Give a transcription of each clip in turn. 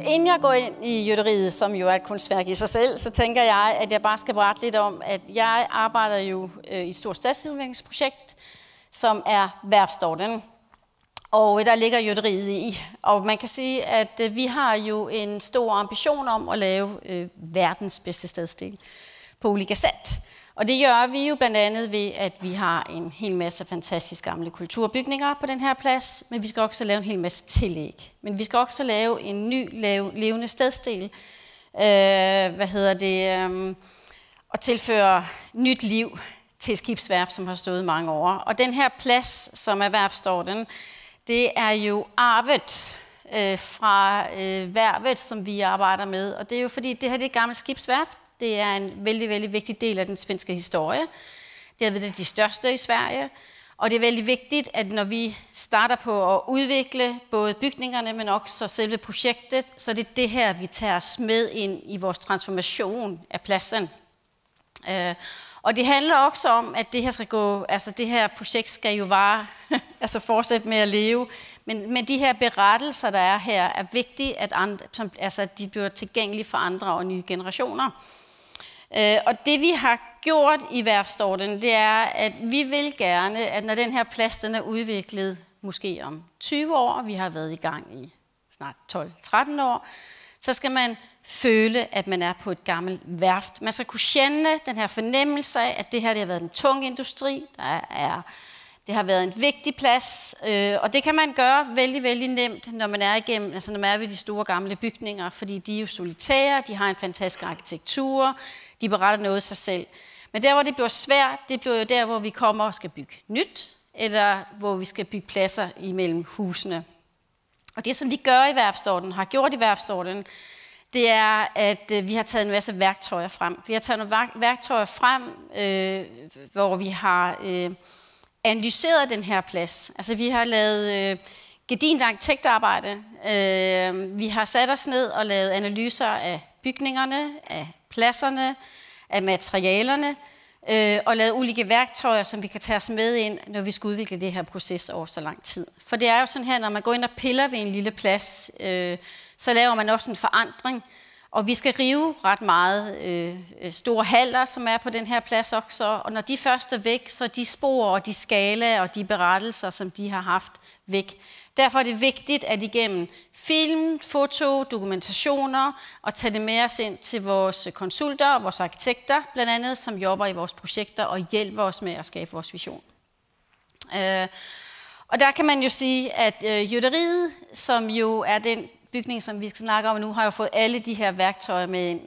Inden jeg går ind i gjøderiet, som jo er et kunstværk i sig selv, så tænker jeg, at jeg bare skal berette lidt om, at jeg arbejder jo i et stort stadsudviklingsprojekt, som er Værftstorden. Og der ligger gjøderiet i. Og man kan sige, at vi har jo en stor ambition om at lave verdens bedste stadsdel på Ulika Sæt. Og det gør vi jo blandt andet ved, at vi har en hel masse fantastisk gamle kulturbygninger på den her plads, men vi skal også lave en hel masse tillæg. Men vi skal også lave en ny levende stadsdel, og tilføre nyt liv til skibsværft, som har stået mange år. Og den her plads, som er Værftstorden, det er jo arvet fra værvet, som vi arbejder med. Og det er jo fordi, det her det er et gammelt skibsværft. Det er en vældig, vældig vigtig del af den svenske historie. Det er de største i Sverige. Og det er vældig vigtigt, at når vi starter på at udvikle både bygningerne, men også selve projektet, så det er det her, vi tager os med ind i vores transformation af pladsen. Og det handler også om, at det her skal gå, altså det her projekt skal jo bare fortsætte med at leve. Men de her berettelser, der er her, er vigtige, at de bliver tilgængelige for andre og nye generationer. Og det vi har gjort i Værftstorden, det er, at vi vil gerne, at når den her plads den er udviklet, måske om 20 år, vi har været i gang i snart 12-13 år, så skal man føle, at man er på et gammelt værft. Man skal kunne kende den her fornemmelse af, at det her det har været en tung industri, det har været en vigtig plads, og det kan man gøre vældig, vældig nemt, når man er igennem, altså når man er ved de store gamle bygninger, fordi de er jo solitære, de har en fantastisk arkitektur, de beretter noget af sig selv. Men der, hvor det bliver svært, det bliver jo der, hvor vi kommer og skal bygge nyt, eller hvor vi skal bygge pladser imellem husene. Og det, som vi gør i Værftstorden, har gjort i Værftstorden, det er, at vi har taget en masse værktøjer frem. Vi har taget nogle værktøjer frem, hvor vi har analyseret den her plads. Altså, vi har lavet gedigent arkitektarbejde. Vi har sat os ned og lavet analyser af bygningerne, af pladserne, af materialerne, og lavet ulike værktøjer, som vi kan tage os med ind, når vi skal udvikle det her proces over så lang tid. For det er jo sådan her, når man går ind og piller ved en lille plads, så laver man også en forandring. Og vi skal rive ret meget store haller, som er på den her plads også. Og når de først er væk, så er de spor og de skala og de berettelser, som de har haft, væk. Derfor er det vigtigt, at igennem film, foto, dokumentationer og tage det med os ind til vores konsulter og vores arkitekter, blandt andet, som jobber i vores projekter og hjælper os med at skabe vores vision. Og der kan man jo sige, at gjøderiet, som jo er den bygning, som vi skal snakke om nu, har jo fået alle de her værktøjer med ind.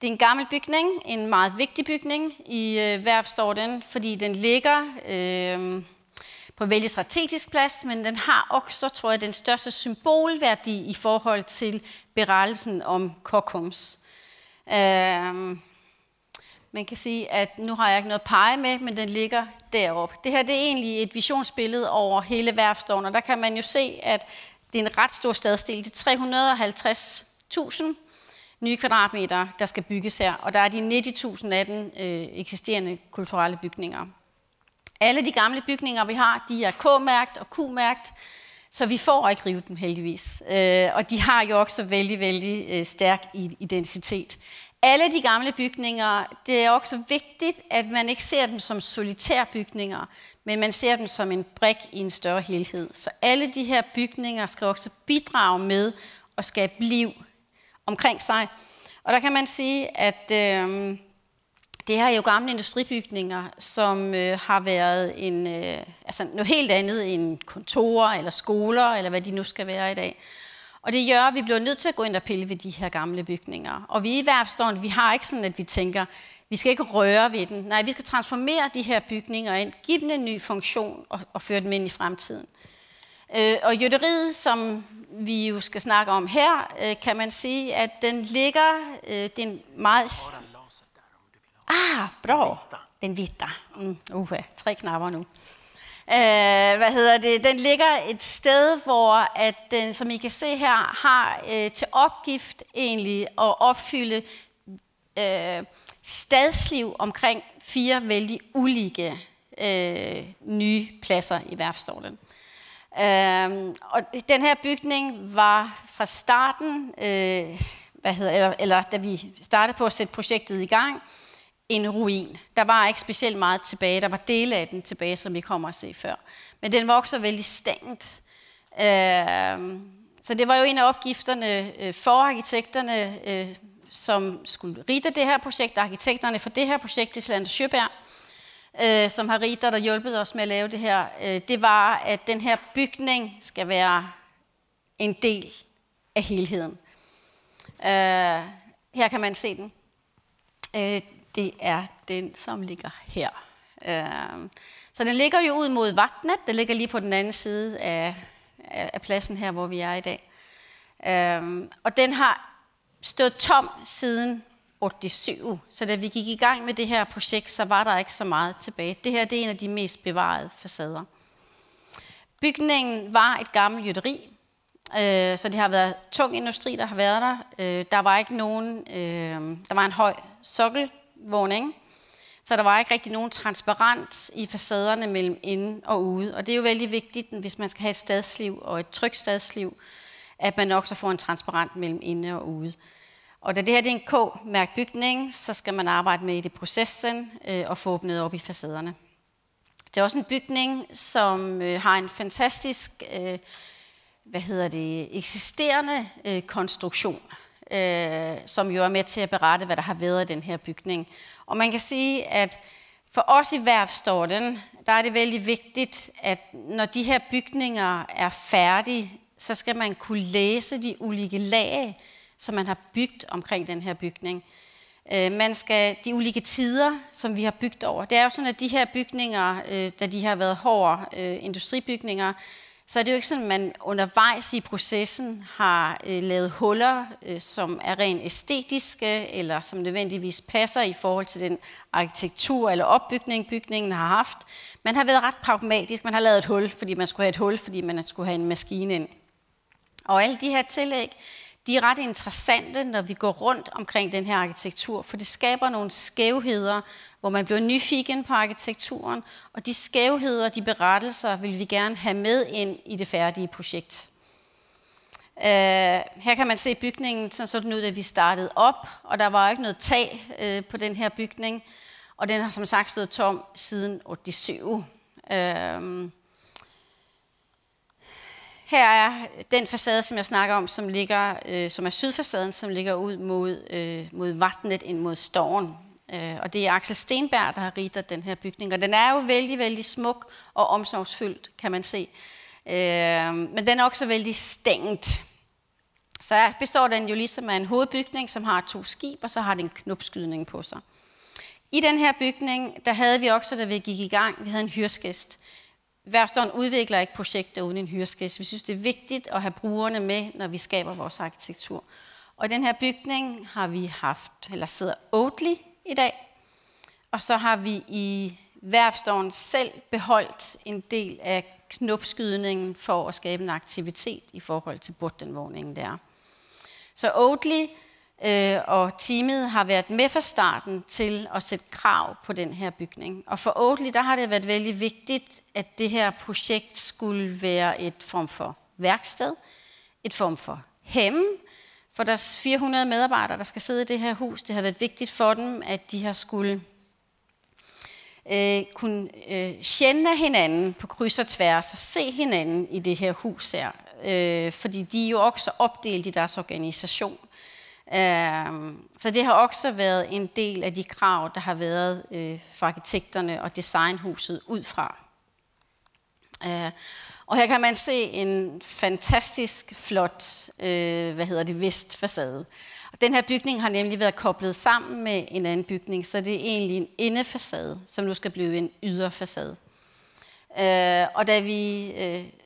Det er en gammel bygning, en meget vigtig bygning i Værftstorden, fordi den ligger på en vældig strategisk plads, men den har også, tror jeg, den største symbolværdi i forhold til berettelsen om Kokkums. Man kan sige, at nu har jeg ikke noget at pege med, men den ligger deroppe. Det her det er egentlig et visionsbillede over hele Værftstorden, og der kan man jo se, at det er en ret stor stadsdel. Det er 350.000 nye kvadratmeter, der skal bygges her, og der er de 90.000 af den eksisterende kulturelle bygninger. Alle de gamle bygninger, vi har, de er K-mærkt og Q-mærkt, så vi får ikke rive dem heldigvis. Og de har jo også vældig, vældig stærk identitet. Alle de gamle bygninger, det er også vigtigt, at man ikke ser dem som solitære bygninger, men man ser dem som en brik i en større helhed. Så alle de her bygninger skal også bidrage med at skabe liv omkring sig. Og der kan man sige, at det her er jo gamle industribygninger, som har været noget helt andet end kontorer eller skoler, eller hvad de nu skal være i dag. Og det gør, at vi bliver nødt til at gå ind og pille ved de her gamle bygninger. Og vi i Værftstorden, vi har ikke sådan, at vi tænker, vi skal ikke røre ved den. Nej, vi skal transformere de her bygninger ind, give dem en ny funktion og føre dem ind i fremtiden. Og gjøderiet, som vi jo skal snakke om her, kan man sige, at den ligger, den meget... bra. Den vita. 3 knapper nu. Den ligger et sted, hvor at den, som I kan se her, har til opgift egentlig at opfylde stadsliv omkring 4 vældig ulike nye pladser i Værftstorden. Og den her bygning var fra starten, eller da vi startede på at sætte projektet i gang, en ruin. Der var ikke specielt meget tilbage. Der var dele af den tilbage, som vi kommer at se før. Men den var også vældig stængt. Så det var jo en af opgifterne for arkitekterne, som skulle rite det her projekt. Arkitekterne for det her projekt, det er Sander Sjøberg, som har ritet og hjulpet os med at lave det her. Det var, at den her bygning skal være en del af helheden. Her kan man se den. Det er den, som ligger her. Så den ligger jo ud mod Vatnet. Den ligger lige på den anden side af pladsen her, hvor vi er i dag. Og den har stået tom siden 87. Så da vi gik i gang med det her projekt, så var der ikke så meget tilbage. Det her det er en af de mest bevarede facader. Bygningen var et gammelt gjøderi, så det har været tung industri, der har været der. Der var ikke nogen, der var en høj sokkelvåning, så der var ikke rigtig nogen transparens i facaderne mellem inde og ude. Og det er jo vældig vigtigt, hvis man skal have et stadsliv og et trygt stadsliv, at man også får en transparent mellem inde og ude. Og da det her det er en K-mærket bygning, så skal man arbejde med i det processen og få åbnet op i facaderne. Det er også en bygning, som har en fantastisk eksisterende konstruktion, som jo er med til at berette, hvad der har været i den her bygning. Og man kan sige, at for os i Værftstorten, der er det vældig vigtigt, at når de her bygninger er færdige, så skal man kunne læse de ulike lag, som man har bygget omkring den her bygning. Man skal de ulike tider, som vi har bygget over. Det er jo sådan, at de her bygninger, da de har været hårde industribygninger, så er det jo ikke sådan, at man undervejs i processen har lavet huller, som er rent æstetiske, eller som nødvendigvis passer i forhold til den arkitektur eller opbygning, bygningen har haft. Man har været ret pragmatisk. Man har lavet et hul, fordi man skulle have et hul, fordi man skulle have en maskine ind. Og alle de her tillæg, de er ret interessante, når vi går rundt omkring den her arkitektur, for det skaber nogle skævheder, hvor man bliver nyfiken på arkitekturen, og de skævheder, de berettelser, vil vi gerne have med ind i det færdige projekt. Her kan man se bygningen, sådan så den ud, da vi startede op, og der var ikke noget tag på den her bygning, og den har som sagt stået tom siden 87. Her er den facade, som jeg snakker om, som er sydfacaden, som ligger ud mod Vatnet ind mod Storn. Og det er Axel Stenberg, der har ritet den her bygning. Og den er jo vældig, vældig smuk og omsorgsfyldt, kan man se. Men den er også vældig stængt. Så består den jo ligesom af en hovedbygning, som har 2 skib, og så har den en knopskydning på sig. I den her bygning, der havde vi også, da vi gik i gang, vi havde en hyrskest. Værftstorten udvikler ikke projekter uden en hyrskest. Vi synes, det er vigtigt at have brugerne med, når vi skaber vores arkitektur. Og i den her bygning har vi sidder Oatly i dag. Og så har vi i Værftstorten selv beholdt en del af knopskydningen for at skabe en aktivitet i forhold til bottenvågningen der. Så Oatly og teamet har været med fra starten til at sætte krav på den her bygning. Og for Oatly, der har det været vældig vigtigt, at det her projekt skulle være et form for værksted, et form for hemme, for deres 400 medarbejdere, der skal sidde i det her hus. Det har været vigtigt for dem, at de har skulle kunne kende hinanden på kryds og tværs og se hinanden i det her hus her. Fordi de er jo også opdelt i deres organisation. Så det har også været en del af de krav, der har været for arkitekterne og designhuset ud fra. Og her kan man se en fantastisk flot vestfacade. Og den her bygning har nemlig været koblet sammen med en anden bygning, så det er egentlig en indefacade, som nu skal blive en yderfacade. Og da vi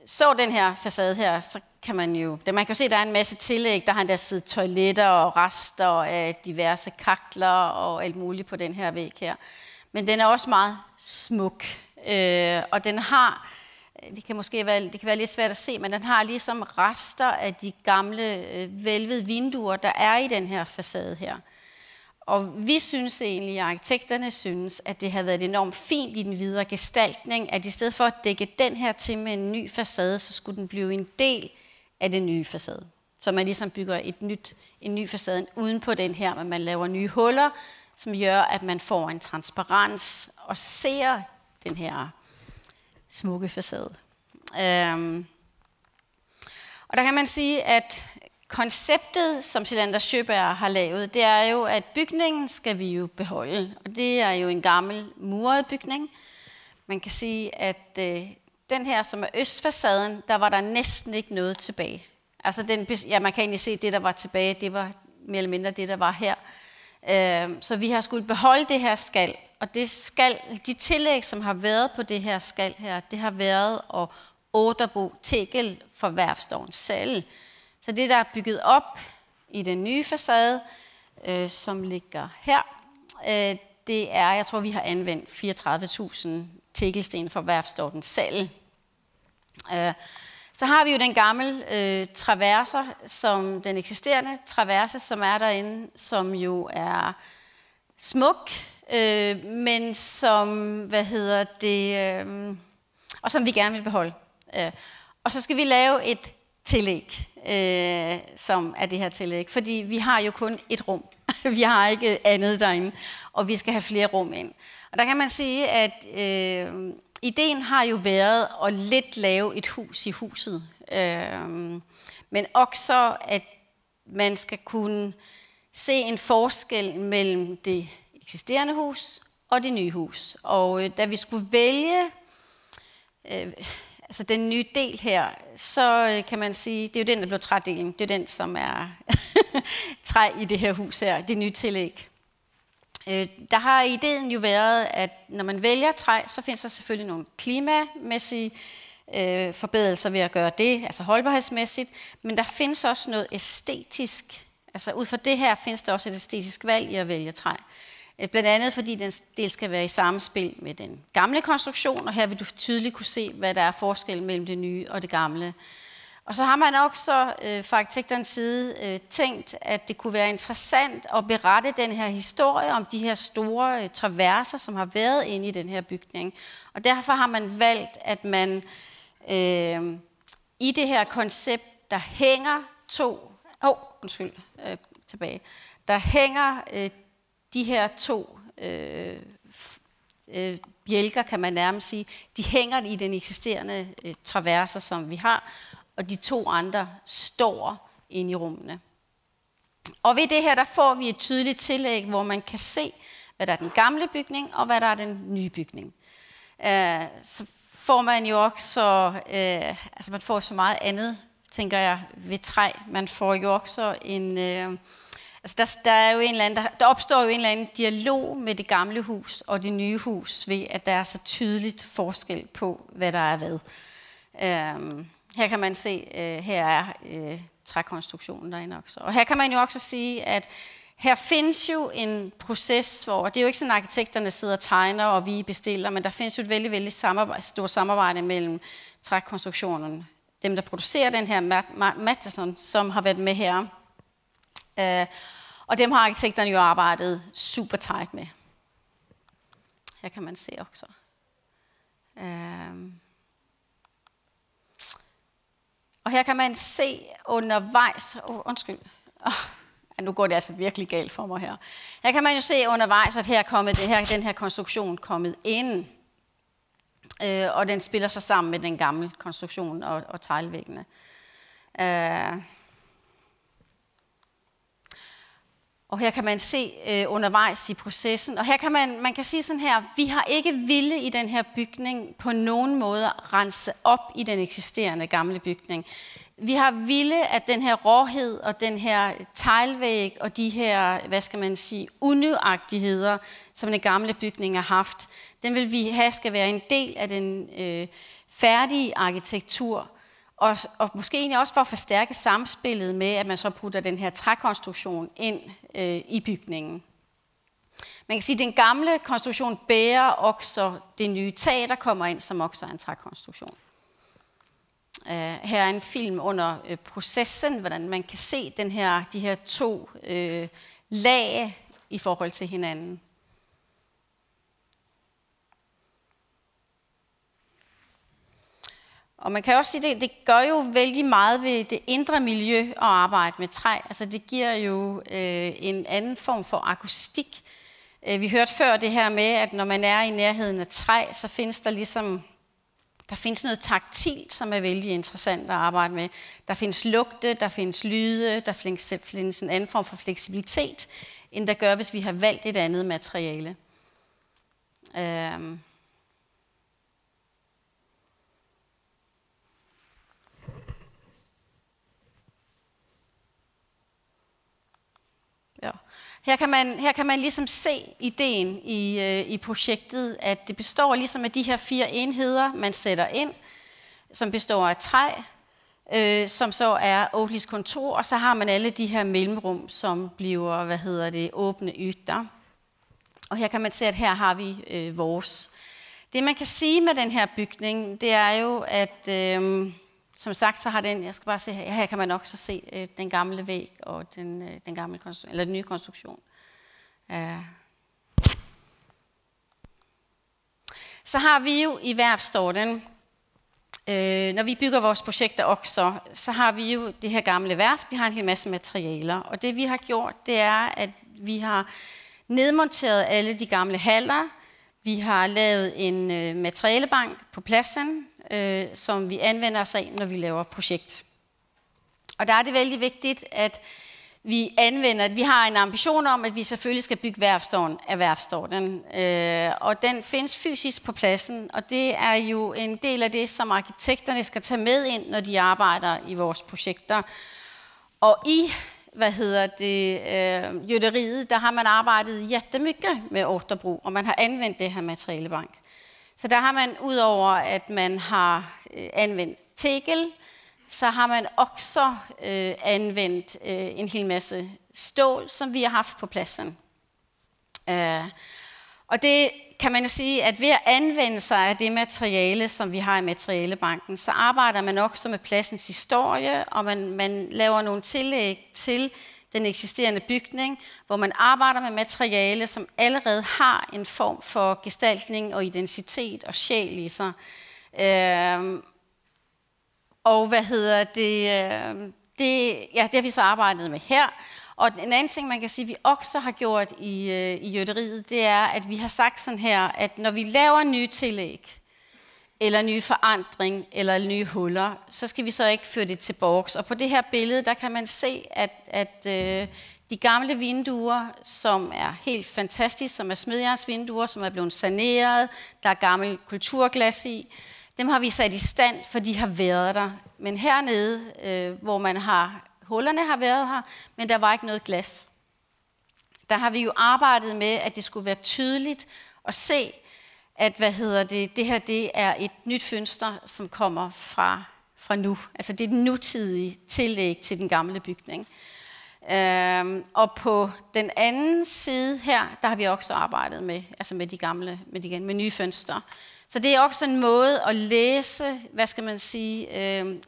så den her facade her, så kan man jo se, at der er en masse tillæg. Der har endda siddet toiletter og rester af diverse kakler og alt muligt på den her væg her. Men den er også meget smuk, og den har, det kan være lidt svært at se, men den har ligesom rester af de gamle hvælvede vinduer, der er i den her facade her. Og vi synes egentlig, arkitekterne synes, at det har været enormt fint i den videre gestaltning, at i stedet for at dække den her til med en ny facade, så skulle den blive en del af den nye facade. Så man ligesom bygger en ny facade uden på den her, men man laver nye huller, som gør, at man får en transparens og ser den her smukke facade. Og der kan man sige, at konceptet, som Selander Sjöberg har lavet, det er jo, at bygningen skal vi jo beholde. Og det er jo en gammel muret bygning. Man kan sige, at den her, som er østfacaden, der var der næsten ikke noget tilbage. Altså man kan egentlig se, at det, der var tilbage, det var mere eller mindre det, der var her. Så vi har skulle beholde det her skal. Og de tillæg, som har været på det her skal her, det har været at återbo tegel for Værftstorven selv. Så det, der er bygget op i den nye facade, som ligger her, det er, jeg tror, vi har anvendt 34.000 tegelsten for Værftstorven selv. Så har vi jo den gamle traverser, som den eksisterende traverse, som er derinde, som jo er smuk, men som, og som vi gerne vil beholde. Og så skal vi lave et tillæg, som er det her tillæg, fordi vi har jo kun et rum. Vi har ikke andet derinde, og vi skal have flere rum ind. Og der kan man sige, at ideen har jo været at lidt lave et hus i huset, men også at man skal kunne se en forskel mellem det eksisterende hus og det nye hus. Og da vi skulle vælge altså den nye del her, så kan man sige, det er jo den, der blev trædelen. Det er den, som er træ i det her hus her, det nye tillæg. Der har ideen jo været, at når man vælger træ, så findes der selvfølgelig nogle klimamæssige forbedringer ved at gøre det, altså holdbarhedsmæssigt, men der findes også noget æstetisk. Altså ud fra det her findes der også et æstetisk valg i at vælge træ. Blandt andet fordi den del skal være i samspil med den gamle konstruktion, og her vil du tydeligt kunne se, hvad der er forskel mellem det nye og det gamle. Og så har man også fra arkitekternes side tænkt, at det kunne være interessant at berette den her historie om de her store traverser, som har været inde i den her bygning. Og derfor har man valgt, at man i det her koncept, der hænger der hænger de her to bjælker, kan man nærmest sige, de hænger i den eksisterende traverser, som vi har, og de to andre står inde i rummene. Og ved det her, der får vi et tydeligt tillæg, hvor man kan se, hvad der er den gamle bygning, og hvad der er den nye bygning. Så får man jo også, altså man får så meget andet, tænker jeg, ved træ. Man får jo også en, altså der opstår jo en eller anden dialog med det gamle hus og det nye hus, ved at der er så tydeligt forskel på, hvad der er hvad. Her kan man se, her er trækonstruktionen derinde også. Og her kan man jo også sige, at her findes jo en proces, hvor det er jo ikke sådan, at arkitekterne sidder og tegner, og vi bestiller, men der findes jo et vældig stort samarbejde mellem trækonstruktionen, dem der producerer den her Matteson, som har været med her. Og dem har arkitekterne jo arbejdet super tight med. Her kan man se også. Og her kan man se undervejs, nu går det altså virkelig galt for mig her. Her kan man jo se undervejs, at den her konstruktion kommet ind, og den spiller sig sammen med den gamle konstruktion og teglvæggene. Og her kan man se undervejs i processen, og her kan man kan sige sådan her, vi har ikke ville i den her bygning på nogen måde rense op i den eksisterende gamle bygning. Vi har ville, at den her råhed og den her teglvæg og de her, unøjagtigheder, som den gamle bygning har haft, den vil vi have skal være en del af den færdige arkitektur. Og måske egentlig også for at forstærke samspillet med, at man så putter den her trækonstruktion ind i bygningen. Man kan sige, at den gamle konstruktion bærer også det nye tag, der kommer ind, som også er en trækonstruktion. Her er en film under processen, hvordan man kan se de her to lag i forhold til hinanden. Og man kan også sige, at det gør jo vældig meget ved det indre miljø at arbejde med træ. Altså det giver jo en anden form for akustik. Vi hørte før det her med, at når man er i nærheden af træ, så findes der findes noget taktilt, som er vældig interessant at arbejde med. Der findes lugte, der findes lyde, der findes en anden form for fleksibilitet, end der gør, hvis vi har valgt et andet materiale. Ja. Her kan man ligesom se ideen i projektet, at det består ligesom af de her 4 enheder, man sætter ind, som består af træ, som så er Oatlys kontor, og så har man alle de her mellemrum, som bliver, åbne ytter. Og her kan man se, at her har vi vores. Det man kan sige med den her bygning, det er jo, at som sagt, så har den, jeg skal bare se her kan man også se den gamle væg og den gamle konstruktion, eller den nye konstruktion. Så har vi jo i Værftstorten, når vi bygger vores projekter også, så har vi jo det her gamle værft, vi har en hel masse materialer. Og det vi har gjort, det er, at vi har nedmonteret alle de gamle haller. Vi har lavet en materialebank på pladsen, som vi anvender os af, når vi laver projekt. Og der er det vældig vigtigt, at vi har en ambition om, at vi selvfølgelig skal bygge Værftstorten af Værftstorten. Og den findes fysisk på pladsen, og det er jo en del af det, som arkitekterne skal tage med ind, når de arbejder i vores projekter. Og i gjøderiet, der har man arbejdet jättemycket med återbrug, og man har anvendt det her materialebank. Så der har man, udover at man har anvendt tegel, så har man også anvendt en hel masse stål, som vi har haft på pladsen. Og det kan man sige, at ved at anvende sig af det materiale, som vi har i materialebanken, så arbejder man også med pladsens historie, og man laver nogle tillæg til den eksisterende bygning, hvor man arbejder med materiale, som allerede har en form for gestaltning og identitet og sjæl i sig. Og det har vi så arbejdet med her. Og en anden ting, man kan sige, vi også har gjort i gjøderiet, det er, at vi har sagt sådan her, at når vi laver nye tillæg, eller nye forandring, eller nye huller, så skal vi så ikke føre det til borgs. Og på det her billede, der kan man se, at de gamle vinduer, som er helt fantastiske, som er smedjernsvinduer, som er blevet saneret, der er gammel kulturglas i, dem har vi sat i stand, for de har været der. Men hernede, hvor hullerne har været her, men der var ikke noget glas. Der har vi jo arbejdet med, at det skulle være tydeligt at se, at det her det er et nyt fønster, som kommer fra nu. Altså det er den nutidige tillæg til den gamle bygning. Og på den anden side her, der har vi også arbejdet med nye fønstre. Så det er også en måde at læse,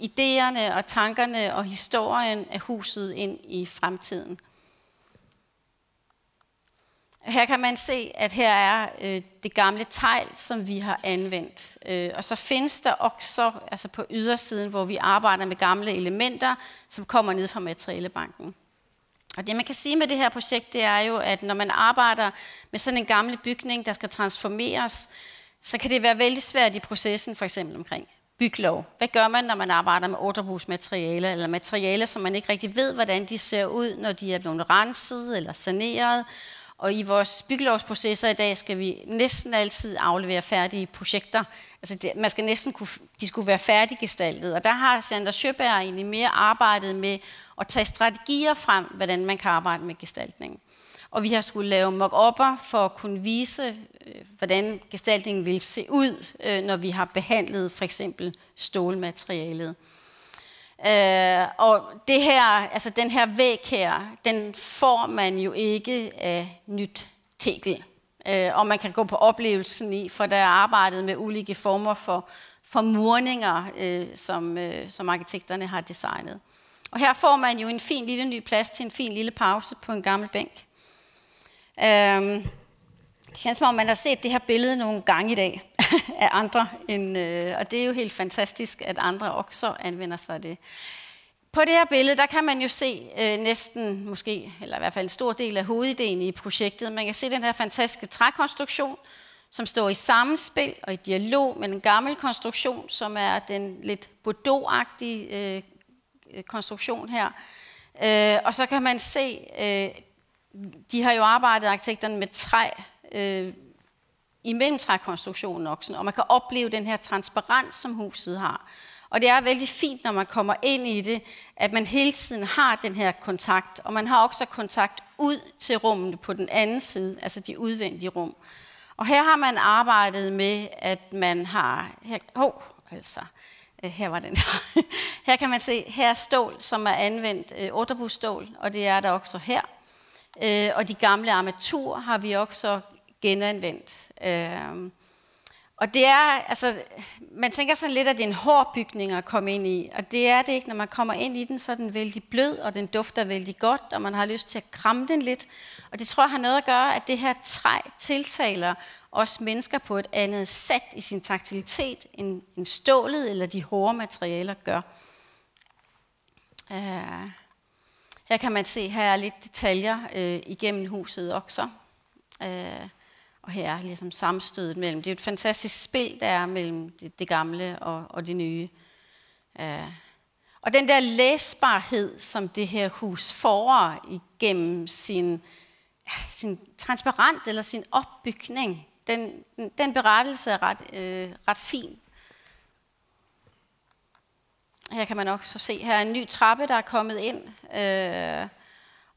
idéerne og tankerne og historien af huset ind i fremtiden. Her kan man se, at her er det gamle tegl, som vi har anvendt. Og så findes der også på ydersiden, hvor vi arbejder med gamle elementer, som kommer ned fra materialebanken. Og det man kan sige med det her projekt, det er jo, at når man arbejder med sådan en gammel bygning, der skal transformeres, så kan det være vældig svært i processen, for eksempel omkring byglov. Hvad gør man, når man arbejder med återbrugsmaterialer, eller materialer, som man ikke rigtig ved, hvordan de ser ud, når de er blevet renset eller saneret? Og i vores byggelovsprocesser i dag skal vi næsten altid aflevere færdige projekter. Altså de skulle være færdiggestaltet. Og der har Sander Sjøberg egentlig mere arbejdet med at tage strategier frem, hvordan man kan arbejde med gestaltning. Og vi har skulle lave mock-up'er for at kunne vise, hvordan gestaltningen vil se ud, når vi har behandlet for eksempel stålmaterialet. Og det her, den her væg her, den får man jo ikke af nyt tegel. Og man kan gå på oplevelsen i, for der er arbejdet med ulike former for murninger, som arkitekterne har designet. Og her får man jo en fin lille ny plads til en fin lille pause på en gammel bænk. Det känns som om man har set det her billede nogle gange i dag af andre, og det er jo helt fantastisk, at andre også anvender sig af det. På det her billede, der kan man jo se næsten, måske, eller i hvert fald en stor del af hovedideen i projektet. Man kan se den her fantastiske trækonstruktion, som står i samspil og i dialog med den gamle konstruktion, som er den lidt Bordeaux-agtige konstruktion her. Og så kan man se, de har jo arbejdet, arkitekterne, med træ imellem trækonstruktionen også, og man kan opleve den her transparens, som huset har. Og det er vældig fint, når man kommer ind i det, at man hele tiden har den her kontakt, og man har også kontakt ud til rummene på den anden side, altså de udvendige rum. Og her har man arbejdet med, at man har... Her var den her. Her kan man se, her er stål, som er anvendt otterbusstål, og det er der også her. Og de gamle armaturer har vi også genanvendt. Og det er, altså, man tænker sådan lidt, at det er en hård bygning at komme ind i, og det er det ikke. Når man kommer ind i den, så er den vældig blød, og den dufter vældig godt, og man har lyst til at kramme den lidt. Og det tror jeg har noget at gøre, at det her træ tiltaler os mennesker på et andet sæt i sin taktilitet, end stålet eller de hårde materialer gør. Her kan man se, her er lidt detaljer igennem huset også. Og her er ligesom sammenstødet mellem. Det er et fantastisk spil, der er mellem det gamle og det nye. Og den der læsbarhed, som det her hus får igennem sin transparent eller sin opbygning, den berettelse er ret fin. Her kan man også se, her er en ny trappe, der er kommet ind.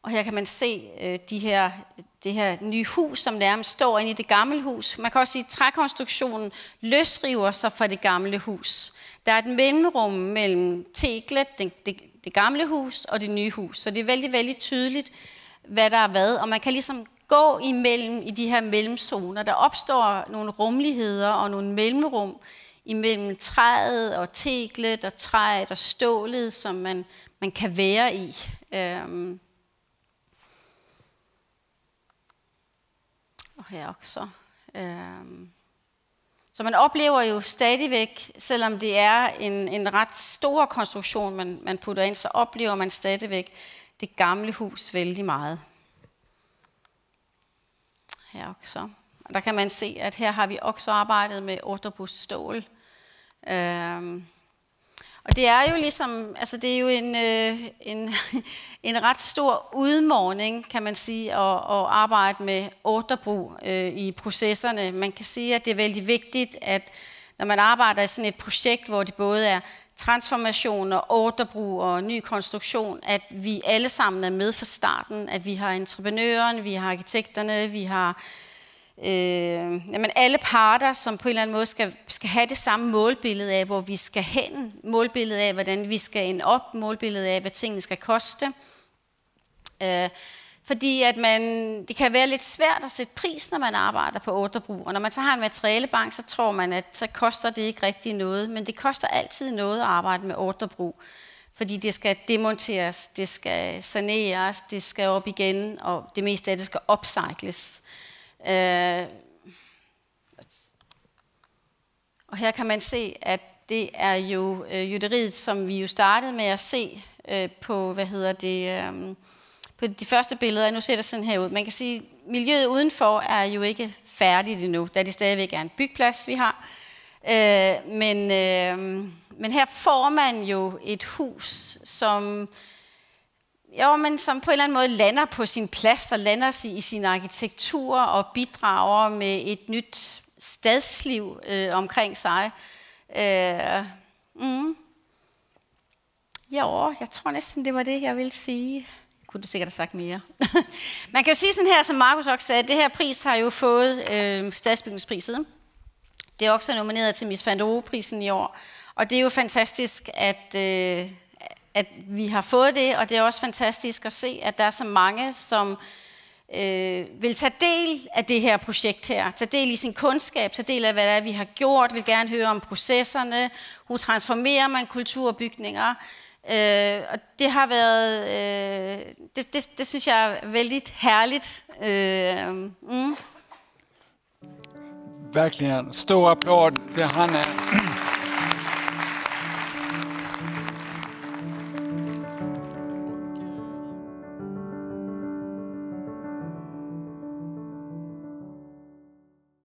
Og her kan man se det her nye hus, som nærmest står inde i det gamle hus. Man kan også sige, at trækonstruktionen løsriver sig fra det gamle hus. Der er et mellemrum mellem teglet, det gamle hus, og det nye hus. Så det er vældig, vældig tydeligt, hvad der er hvad. Og man kan ligesom gå imellem i de her mellemzoner. Der opstår nogle rummeligheder og nogle mellemrum imellem træet og teglet og træet og stålet, som man kan være i. Og her også. Så man oplever jo stadigvæk, selvom det er en ret stor konstruktion, man putter ind, så oplever man stadigvæk det gamle hus vældig meget. Her også. Og der kan man se, at her har vi også arbejdet med otterbusstål. Og det er jo ligesom, altså det er jo en ret stor udmorning, kan man sige, at arbejde med otterbrug i processerne. Man kan sige, at det er vældig vigtigt, at når man arbejder i sådan et projekt, hvor det både er transformation og otterbrug og ny konstruktion, at vi alle sammen er med fra starten, at vi har entreprenøren, vi har arkitekterne, vi har alle parter, som på en eller anden måde skal have det samme målbillede af, hvor vi skal hen, målbillede af, hvordan vi skal ende op, målbillede af, hvad tingene skal koste. Fordi at det kan være lidt svært at sætte pris, når man arbejder på otterbrug, og når man så har en materialebank, så tror man, at så koster det ikke rigtig noget, men det koster altid noget at arbejde med otterbrug, fordi det skal demonteres, det skal saneres, det skal op igen, og det meste af det skal upcycles. Og her kan man se, at det er jo jøderiet, som vi jo startede med at se på, på de første billeder. Nu ser det sådan her ud. Man kan sige, at miljøet udenfor er jo ikke færdigt endnu, da det stadigvæk er en byggeplads, vi har. Men her får man jo et hus, som på en eller anden måde lander på sin plads og lander i sin arkitektur og bidrager med et nyt stadsliv omkring sig. Jeg tror næsten, det var det, jeg ville sige. Kunne du sikkert have sagt mere. Man kan jo sige sådan her, som Markus også sagde, at det her pris har jo fået stadsbygningspriset. Det er også nomineret til Mies van der Rohe-prisen i år. Og det er jo fantastisk, at vi har fået det, og det er også fantastisk at se, at der er så mange, som vil tage del af det her projekt her, tage del i sin kundskab, tage del af, hvad det er, vi har gjort, vil gerne høre om processerne, hvor transformerer man kulturbygninger, Og det har været, det synes jeg er vældig herligt. Verkligen, stor applåd till Hanne.